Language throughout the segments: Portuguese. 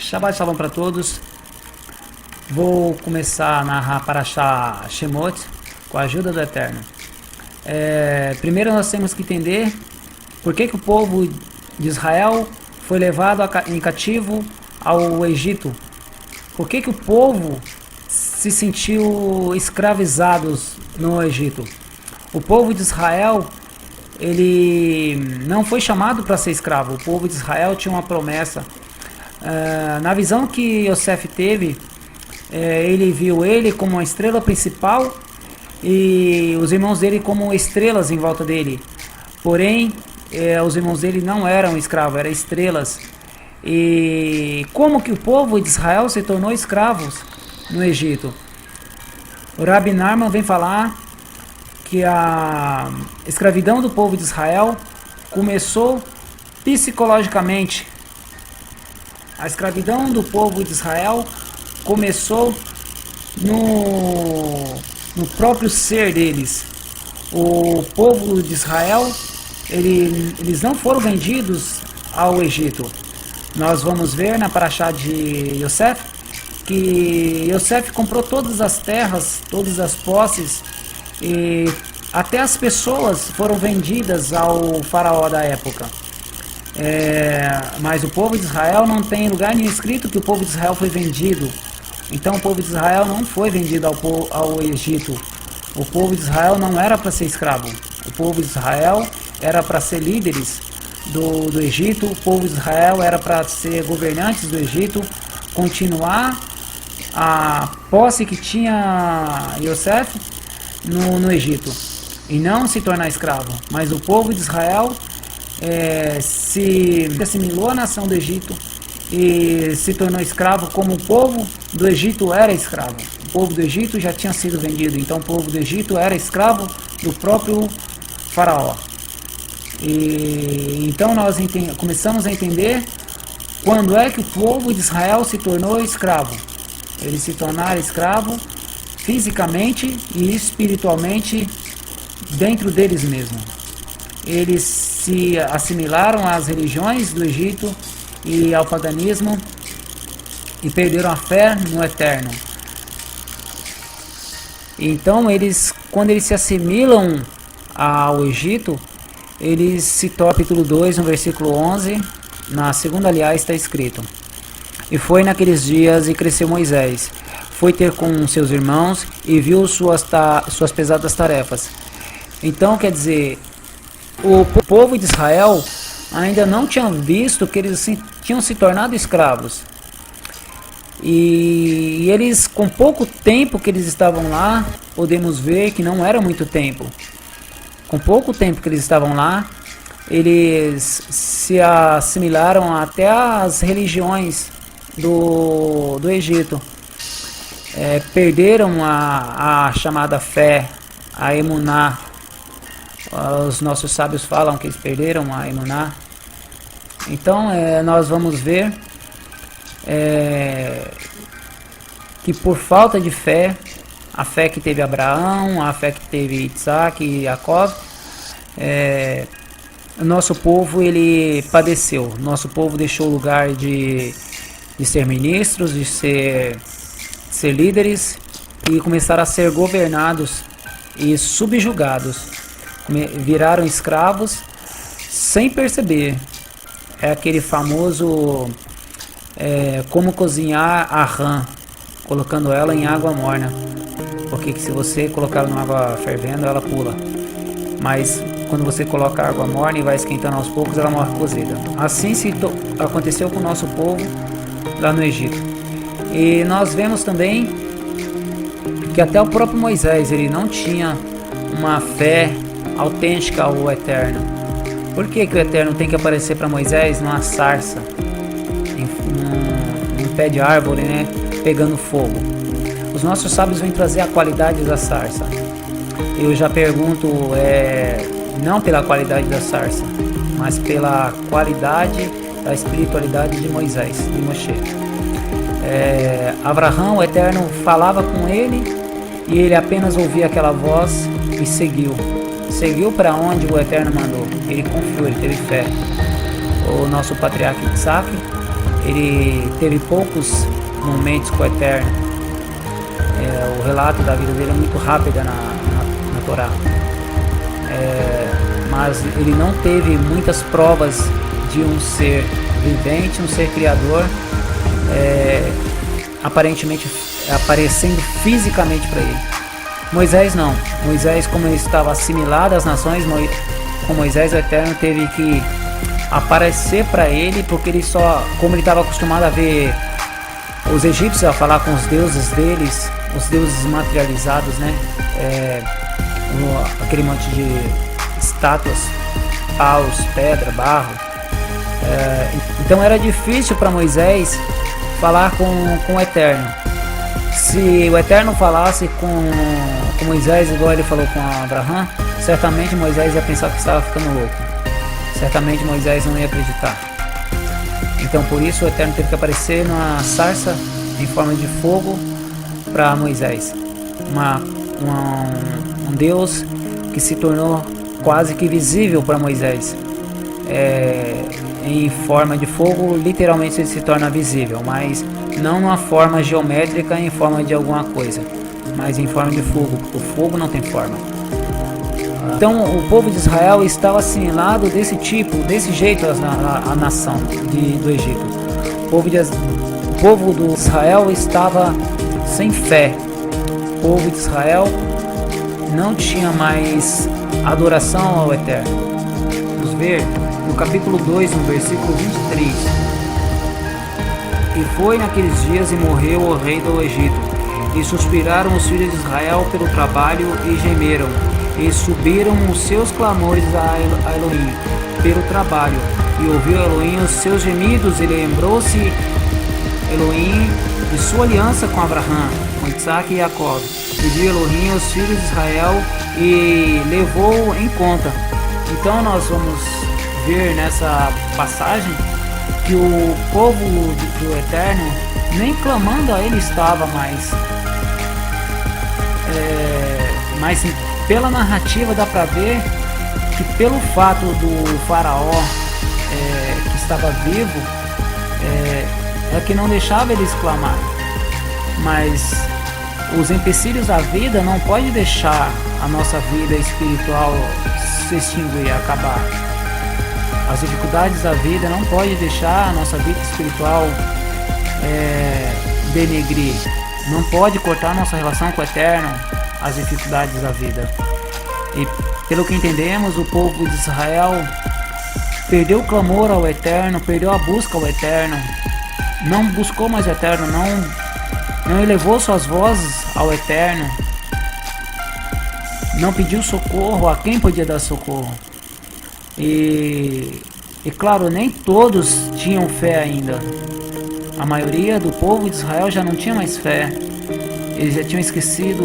Shabbat Shalom para todos. Vou começar a narrar Parashá Shemot com a ajuda do Eterno. Primeiro nós temos que entender por que o povo de Israel foi levado em cativo ao Egito. Por que o povo se sentiu escravizados no Egito? O povo de Israel, ele não foi chamado para ser escravo. O povo de Israel tinha uma promessa. Na visão que Yosef teve, ele viu ele como uma estrela principal e os irmãos dele como estrelas em volta dele. Porém, os irmãos dele não eram escravos, eram estrelas. E como que o povo de Israel se tornou escravos no Egito? O Rabi Narman vem falar que a escravidão do povo de Israel começou psicologicamente. A escravidão do povo de Israel começou no próprio ser deles. O povo de Israel, eles não foram vendidos ao Egito. Nós vamos ver na Parashá de Yosef que Yosef comprou todas as terras, todas as posses, e até as pessoas foram vendidas ao faraó da época. Mas o povo de Israel não tem lugar nenhum escrito que o povo de Israel foi vendido. Então o povo de Israel não foi vendido ao Egito. O povo de Israel não era para ser escravo. O povo de Israel era para ser líderes do Egito. O povo de Israel era para ser governantes do Egito, continuar a posse que tinha Yosef no Egito e não se tornar escravo. Mas o povo de Israel se assimilou à nação do Egito e se tornou escravo como o povo do Egito era escravo. O povo do Egito já tinha sido vendido, então o povo do Egito era escravo do próprio faraó. E então nós começamos a entender quando é que o povo de Israel se tornou escravo. Eles se tornaram escravo fisicamente e espiritualmente dentro deles mesmos. Eles se assimilaram às religiões do Egito e ao paganismo e perderam a fé no Eterno. Então quando eles se assimilam ao Egito, eles se tornam, capítulo 2, no versículo 11, na segunda aliás está escrito: E foi naqueles dias e cresceu Moisés, foi ter com seus irmãos e viu suas pesadas tarefas. Então quer dizer, o povo de Israel ainda não tinha visto que eles tinham se tornado escravos. E eles, com pouco tempo que eles estavam lá, podemos ver que não era muito tempo. Com pouco tempo que eles estavam lá, eles se assimilaram até às religiões do Egito. Perderam a chamada fé, a emuná. Os nossos sábios falam que eles perderam a emuná. Então nós vamos ver que por falta de fé, a fé que teve Abraão, a fé que teve Isaac e Jacó, o nosso povo ele padeceu. Nosso povo deixou o lugar de ser ministros, de ser líderes e começaram a ser governados e subjugados. Viraram escravos sem perceber. É aquele famoso como cozinhar a rã, colocando ela em água morna, porque se você colocar ela em água fervendo, ela pula, mas quando você coloca água morna e vai esquentando aos poucos, ela morre cozida. Assim aconteceu com o nosso povo lá no Egito. E nós vemos também que até o próprio Moisés, ele não tinha uma fé autêntica ao Eterno. Por que o Eterno tem que aparecer para Moisés numa sarça, em um pé de árvore, né, pegando fogo? Os nossos sábios vêm trazer a qualidade da sarça. Eu já pergunto, não pela qualidade da sarça, mas pela qualidade da espiritualidade de Moisés, de Moshe. Abraão, o Eterno falava com ele e ele apenas ouvia aquela voz e seguiu. Seguiu para onde o Eterno mandou. Ele confiou, ele teve fé. O nosso patriarca Isaac, ele teve poucos momentos com o Eterno. O relato da vida dele é muito rápida na Torá. Mas ele não teve muitas provas de um ser vivente, um ser criador, aparentemente aparecendo fisicamente para ele. Moisés não. Moisés, como ele estava assimilado às nações, com Moisés o Eterno teve que aparecer para ele, porque como ele estava acostumado a ver os egípcios, a falar com os deuses deles, os deuses materializados, né? Aquele monte de estátuas, paus, pedra, barro. Então era difícil para Moisés falar com o Eterno. Se o Eterno falasse com Moisés igual ele falou com Abraão, certamente Moisés ia pensar que estava ficando louco. Certamente Moisés não ia acreditar. Então por isso o Eterno teve que aparecer numa sarça em forma de fogo para Moisés. Um Deus que se tornou quase que visível para Moisés. Em forma de fogo, literalmente ele se torna visível, mas não numa forma geométrica, em forma de alguma coisa, mas em forma de fogo. O fogo não tem forma. Então o povo de Israel estava assimilado desse tipo, desse jeito a nação do Egito. O povo de Israel estava sem fé. O povo de Israel não tinha mais adoração ao Eterno. Vamos ver no capítulo 2, no versículo 23. E foi naqueles dias e morreu o rei do Egito. E suspiraram os filhos de Israel pelo trabalho e gemeram. E subiram os seus clamores a Elohim pelo trabalho. E ouviu Elohim os seus gemidos e lembrou-se Elohim de sua aliança com Abraão, com Isaac e Jacó. E viu Elohim os filhos de Israel e levou em conta. Então nós vamos ver nessa passagem que o povo do Eterno nem clamando a ele estava mais. Mas pela narrativa dá para ver que pelo fato do faraó que estava vivo, é que não deixava eles clamar. Mas os empecilhos da vida não pode deixar a nossa vida espiritual se extinguir, acabar. As dificuldades da vida não pode deixar a nossa vida espiritual denegrir. Não pode cortar nossa relação com o Eterno, as dificuldades da vida. E pelo que entendemos, o povo de Israel perdeu o clamor ao Eterno, perdeu a busca ao Eterno, não buscou mais o Eterno, não elevou suas vozes ao Eterno, não pediu socorro a quem podia dar socorro. E claro, nem todos tinham fé ainda. A maioria do povo de Israel já não tinha mais fé. Eles já tinham esquecido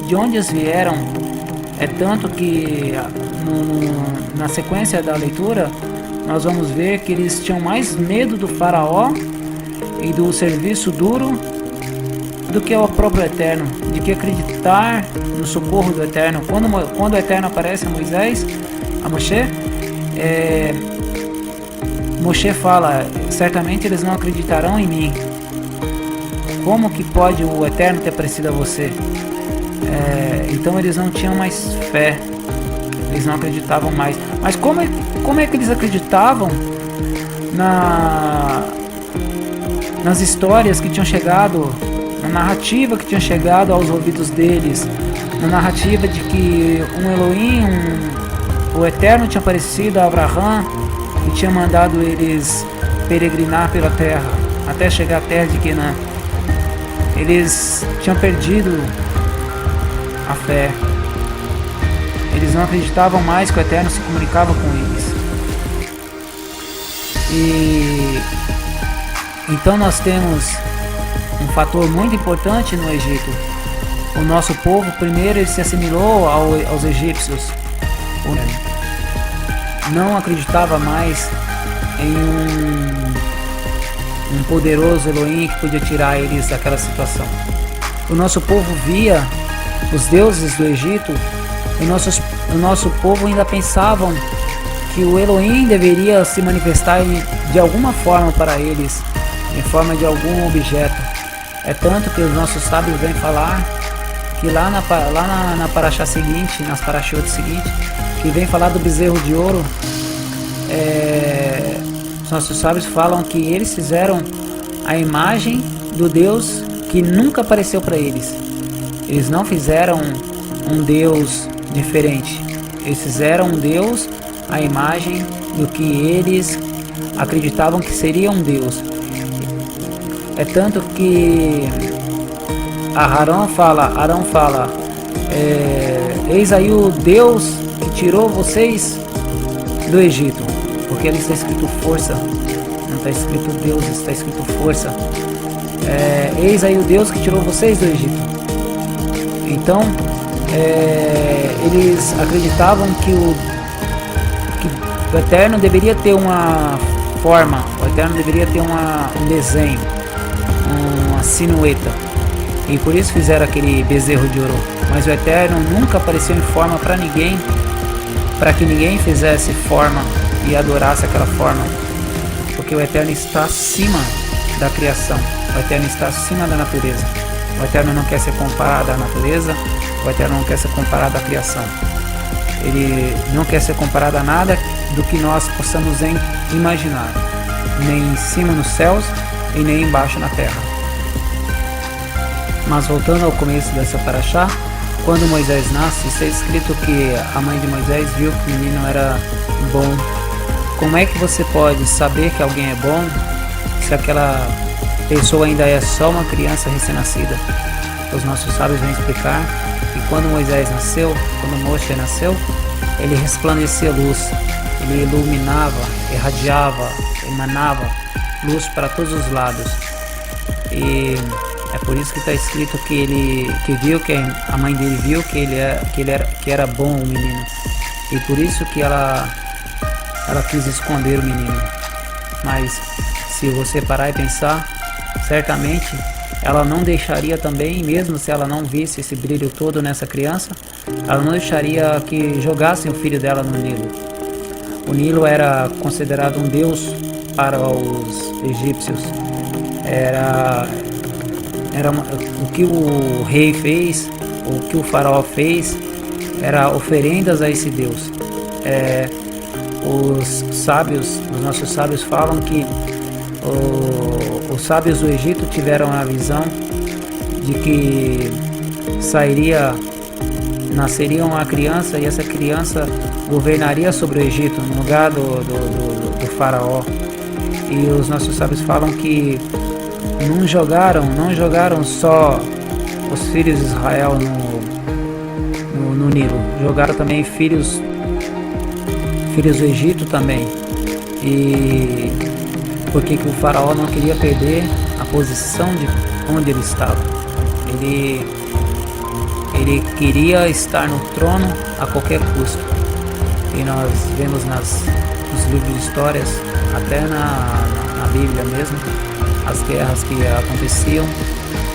de onde eles vieram. É tanto que na sequência da leitura nós vamos ver que eles tinham mais medo do faraó e do serviço duro do que ao próprio Eterno, de que acreditar no socorro do Eterno. Quando o Eterno aparece a Moisés, a Moshe, Moshe fala: certamente eles não acreditarão em mim. Como que pode o Eterno ter aparecido a você? Então eles não tinham mais fé, eles não acreditavam mais. Mas como é que eles acreditavam nas histórias que tinham chegado, na narrativa que tinha chegado aos ouvidos deles, na narrativa de que um Elohim, o Eterno tinha aparecido a Abraão e tinha mandado eles peregrinar pela terra, até chegar à terra de Canaã? Eles tinham perdido a fé. Eles não acreditavam mais que o Eterno se comunicava com eles. E então nós temos um fator muito importante no Egito. O nosso povo, primeiro, ele se assimilou aos egípcios. Não acreditava mais em um poderoso Elohim que podia tirar eles daquela situação. O nosso povo via os deuses do Egito e o nosso povo ainda pensavam que o Elohim deveria se manifestar de alguma forma para eles, em forma de algum objeto. É tanto que os nossos sábios vêm falar que lá na paraxá seguinte, nas paraxotes seguintes, que vem falar do bezerro de ouro, os nossos sábios falam que eles fizeram a imagem do Deus que nunca apareceu para eles. Eles não fizeram um Deus diferente. Eles fizeram um Deus, a imagem do que eles acreditavam que seria um Deus. É tanto que Arão fala, eis aí o Deus que tirou vocês do Egito, porque ali está escrito força, não está escrito Deus, está escrito força. Eis aí o Deus que tirou vocês do Egito. Então, eles acreditavam que o Eterno deveria ter uma forma, o Eterno deveria ter um desenho, uma silhueta, e por isso fizeram aquele bezerro de ouro. Mas o Eterno nunca apareceu em forma para ninguém, para que ninguém fizesse forma e adorasse aquela forma, porque o Eterno está acima da criação, o Eterno está acima da natureza. O Eterno não quer ser comparado à natureza, o Eterno não quer ser comparado à criação. Ele não quer ser comparado a nada do que nós possamos imaginar, nem em cima nos céus e nem embaixo na terra. Mas voltando ao começo dessa paraxá, quando Moisés nasce, está escrito que a mãe de Moisés viu que o menino era bom. Como é que você pode saber que alguém é bom se aquela pessoa ainda é só uma criança recém-nascida? Os nossos sábios vão explicar que quando Moisés nasceu, quando Moshe nasceu, ele resplandecia luz, ele iluminava, irradiava, emanava luz para todos os lados. E é por isso que está escrito que a mãe dele viu que era bom o menino, e por isso que ela quis esconder o menino. Mas se você parar e pensar, certamente ela não deixaria também, mesmo se ela não visse esse brilho todo nessa criança, ela não deixaria que jogassem o filho dela no Nilo. O Nilo era considerado um deus para os egípcios. O que o rei fez, o que o faraó fez, era oferendas a esse deus. Os nossos sábios falam que os sábios do Egito tiveram a visão de que nasceria uma criança, e essa criança governaria sobre o Egito no lugar do faraó. E os nossos sábios falam que não jogaram só os filhos de Israel no Nilo, jogaram também filhos do Egito também. E porque que o faraó não queria perder a posição de onde ele estava. Ele queria estar no trono a qualquer custo. E nós vemos nos livros de histórias, até na Bíblia mesmo, as guerras que aconteciam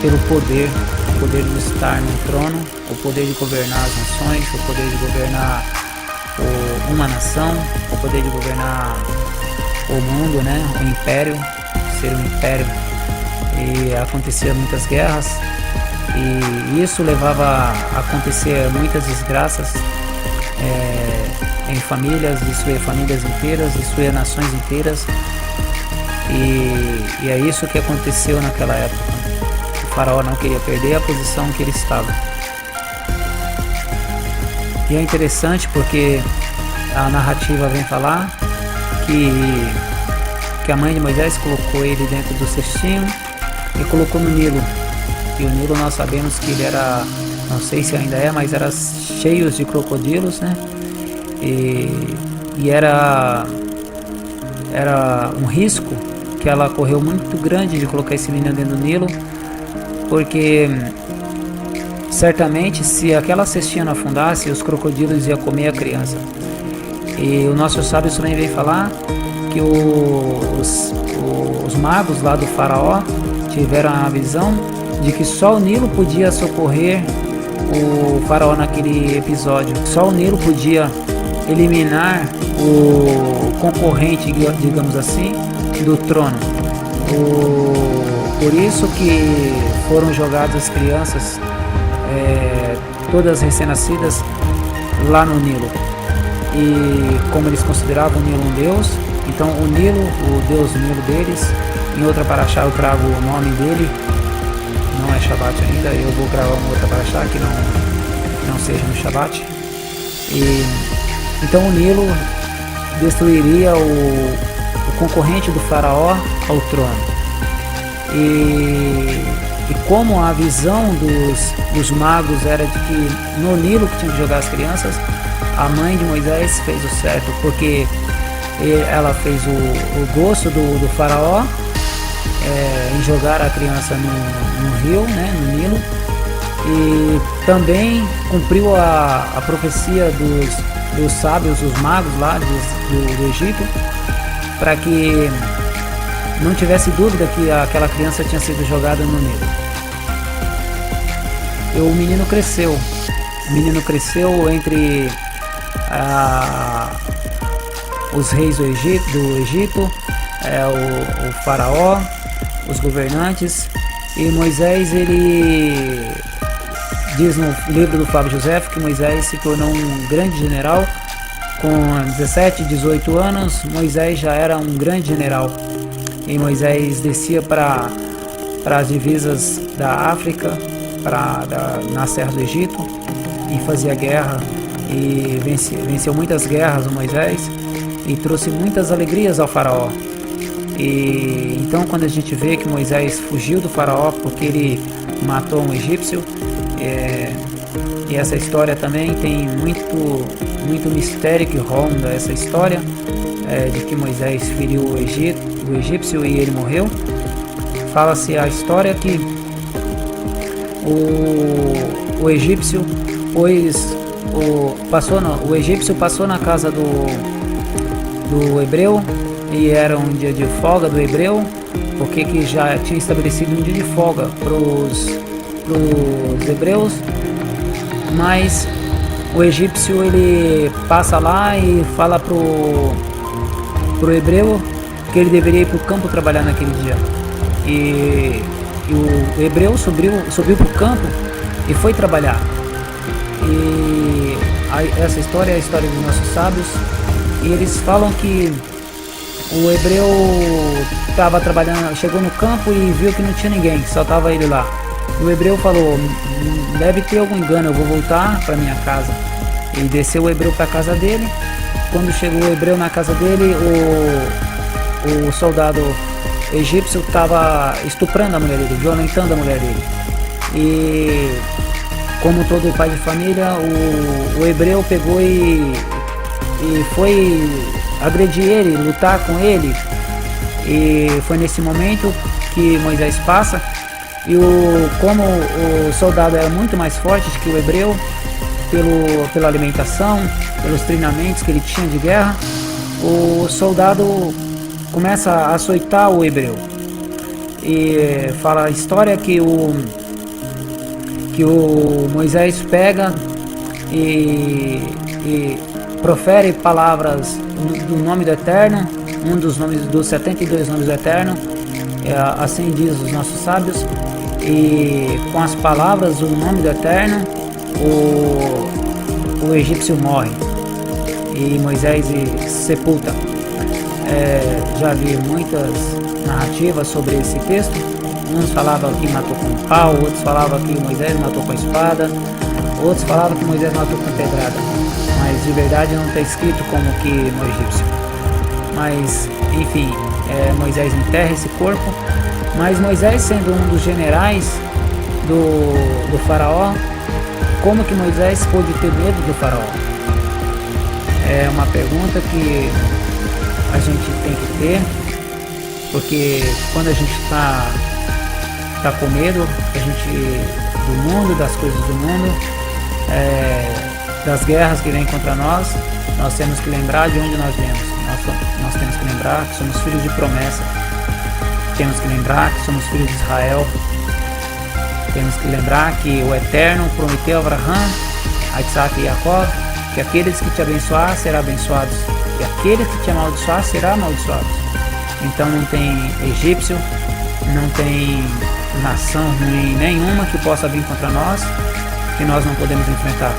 pelo poder, o poder de estar no trono, o poder de governar as nações, o poder de governar uma nação, o poder de governar o mundo, né? O império, ser um império. E aconteciam muitas guerras, e isso levava a acontecer muitas desgraças em famílias, destruir famílias inteiras, destruir nações inteiras. E é isso que aconteceu naquela época. O faraó não queria perder a posição que ele estava. E é interessante porque a narrativa vem falar que a mãe de Moisés colocou ele dentro do cestinho e colocou no Nilo. E o Nilo nós sabemos que ele era, não sei se ainda é, mas era cheio de crocodilos, né? E era um risco que ela correu muito grande de colocar esse menino dentro do Nilo, porque certamente se aquela cestinha não afundasse, os crocodilos iam comer a criança. E o nosso sábio também veio falar que os magos lá do faraó tiveram a visão de que só o Nilo podia socorrer o faraó naquele episódio. Só o Nilo podia eliminar o concorrente, digamos assim, do trono. Por isso que foram jogadas as crianças, todas recém-nascidas, lá no Nilo. E como eles consideravam o Nilo um deus, então o Nilo, o deus Nilo deles, em outra paraxá eu trago o nome dele, não é Shabbat ainda, eu vou gravar uma outra paraxá que não seja no Shabbat. E então o Nilo destruiria o concorrente do faraó ao trono. E como a visão dos magos era de que no Nilo que tinha que jogar as crianças, a mãe de Moisés fez o certo, porque ela fez o gosto do faraó em jogar a criança no rio, né, no Nilo, e também cumpriu a profecia dos sábios, os magos lá do Egito, para que não tivesse dúvida que aquela criança tinha sido jogada no Nilo. E o menino cresceu entre os reis do Egito, o faraó, os governantes, e Moisés, ele diz no livro do Flávio José que Moisés se tornou um grande general. Com 17, 18 anos, Moisés já era um grande general, e Moisés descia para as divisas da África, nas serras do Egito, e fazia guerra, e venceu muitas guerras o Moisés, e trouxe muitas alegrias ao faraó. E então quando a gente vê que Moisés fugiu do faraó porque ele matou um egípcio, e essa história também tem muito mistério que ronda essa história, de que Moisés feriu o egípcio e ele morreu. Fala-se a história que o egípcio passou na casa do hebreu, e era um dia de folga do hebreu, porque que já tinha estabelecido um dia de folga para os hebreus, mas o egípcio ele passa lá e fala pro hebreu que ele deveria ir para o campo trabalhar naquele dia, e o hebreu subiu para o campo e foi trabalhar. E essa história é a história dos nossos sábios, e eles falam que o hebreu estava trabalhando, chegou no campo e viu que não tinha ninguém, só estava ele lá. O hebreu falou: deve ter algum engano, eu vou voltar para minha casa. E desceu o hebreu para a casa dele. Quando chegou o hebreu na casa dele, o soldado egípcio estava estuprando a mulher dele, violentando a mulher dele. E como todo pai de família, o hebreu pegou e foi agredir ele, lutar com ele. E foi nesse momento que Moisés passa, e como o soldado era muito mais forte que o hebreu, pela alimentação, pelos treinamentos que ele tinha de guerra, o soldado começa a açoitar o hebreu. E fala a história que o Moisés pega e profere palavras do nome do Eterno, um dos 72 nomes do Eterno, assim diz os nossos sábios, e com as palavras do nome do Eterno, o egípcio morre e Moisés sepulta. Já vi muitas narrativas sobre esse texto. Uns falavam que matou com pau, outros falavam que Moisés matou com espada, outros falavam que Moisés matou com pedrada, mas de verdade não está escrito como que no egípcio. Mas enfim, Moisés enterra esse corpo, mas Moisés, sendo um dos generais do faraó, como que Moisés pôde ter medo do faraó? É uma pergunta que a gente tem que ter, porque quando a gente está com medo, do mundo, das coisas do mundo, das guerras que vêm contra nós temos que lembrar de onde nós viemos. Nós temos que lembrar que somos filhos de promessa. Temos que lembrar que somos filhos de Israel. Temos que lembrar que o Eterno prometeu a Abraham, a Isaac e Jacó, que aqueles que te abençoar serão abençoados, e aqueles que te amaldiçoar serão amaldiçoados. Então não tem egípcio, não tem nação ruim nenhuma que possa vir contra nós, que nós não podemos enfrentar.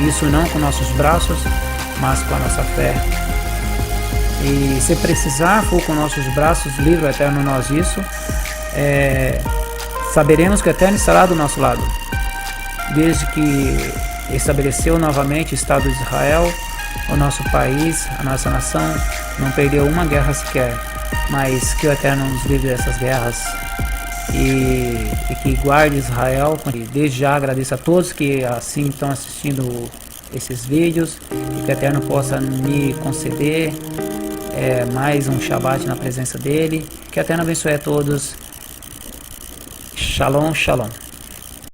Isso não com nossos braços, mas com a nossa fé. E se precisar, for com nossos braços, livre o Eterno nós isso, saberemos que o Eterno estará do nosso lado. Desde que estabeleceu novamente o Estado de Israel, o nosso país, a nossa nação, não perdeu uma guerra sequer, mas que o Eterno nos livre dessas guerras e que guarde Israel. E desde já agradeço a todos que assim estão assistindo esses vídeos e que o Eterno possa me conceder mais um Shabbat na presença dele. Que o Eterno abençoe a todos. Shalom, shalom.